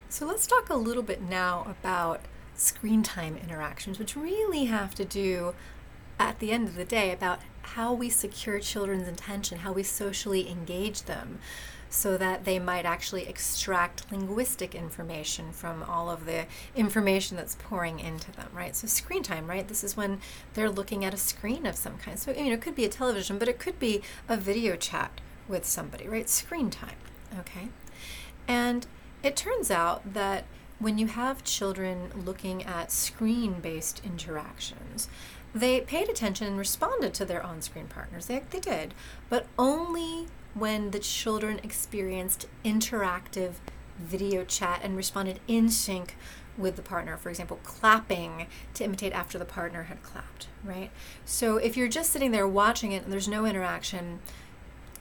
So let's talk a little bit now about screen time interactions, which really have to do, at the end of the day, about how we secure children's attention, how we socially engage them, so that they might actually extract linguistic information from all of the information that's pouring into them, right? So screen time, right? This is when they're looking at a screen of some kind. So, it could be a television, but it could be a video chat with somebody, right? Screen time, okay? And it turns out that when you have children looking at screen-based interactions, they paid attention and responded to their on-screen partners. They did, but only when the children experienced interactive video chat and responded in sync with the partner. For example, clapping to imitate after the partner had clapped, right? So if you're just sitting there watching it and there's no interaction,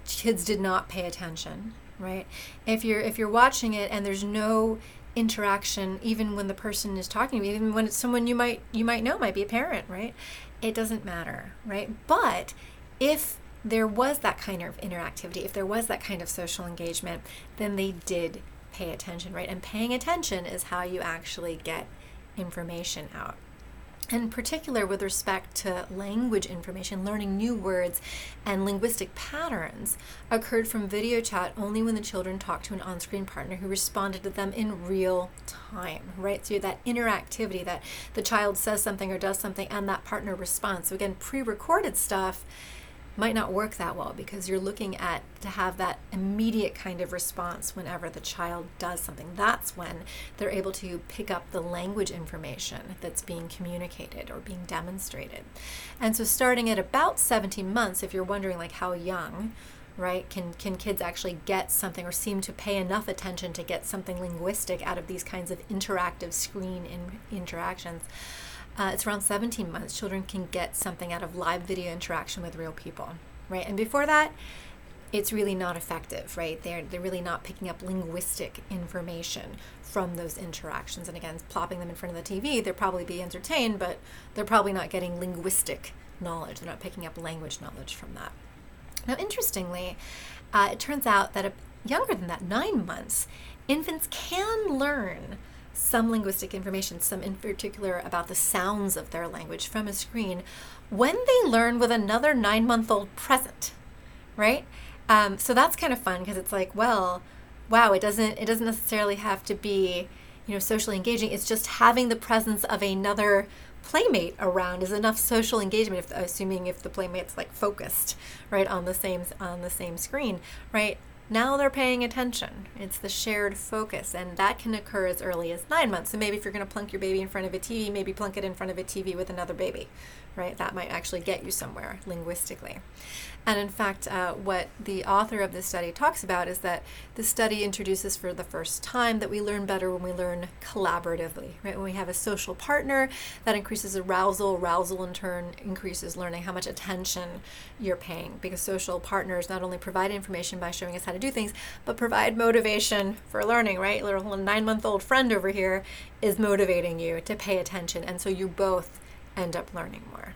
kids did not pay attention, right? If you're watching it and there's no interaction, even when the person is talking to you, even when it's someone you might know, might be a parent, right? It doesn't matter, right? But if there was that kind of interactivity, if there was that kind of social engagement, then they did pay attention, right? And paying attention is how you actually get information out. In particular, with respect to language information, learning new words and linguistic patterns occurred from video chat only when the children talked to an on-screen partner who responded to them in real time, right? So that interactivity, that the child says something or does something and that partner responds. So again, pre-recorded stuff might not work that well because you're looking at to have that immediate kind of response whenever the child does something. That's when they're able to pick up the language information that's being communicated or being demonstrated. And so starting at about 17 months, if you're wondering like how young, right, can kids actually get something or seem to pay enough attention to get something linguistic out of these kinds of interactive screen interactions, it's around 17 months, children can get something out of live video interaction with real people, right? And before that, it's really not effective, right? They're really not picking up linguistic information from those interactions. And again, plopping them in front of the TV, they'll probably be entertained, but they're probably not getting linguistic knowledge. They're not picking up language knowledge from that. Now, interestingly, it turns out that younger than that, 9 months, infants can learn some linguistic information, some in particular about the sounds of their language from a screen, when they learn with another 9-month-old present, right? So that's kind of fun because it's like, well, wow, it doesn't necessarily have to be, socially engaging. It's just having the presence of another playmate around is enough social engagement, assuming if the playmate's like focused, right, on the same screen, right? Now they're paying attention. It's the shared focus, and that can occur as early as 9 months. So maybe if you're going to plunk your baby in front of a TV, maybe plunk it in front of a TV with another baby, right? That might actually get you somewhere linguistically. And in fact, what the author of this study talks about is that the study introduces for the first time that we learn better when we learn collaboratively, right? When we have a social partner, that increases arousal. Arousal in turn increases learning, how much attention you're paying, because social partners not only provide information by showing us how to do things, but provide motivation for learning, right? Little 9-month-old friend over here is motivating you to pay attention, and so you both end up learning more.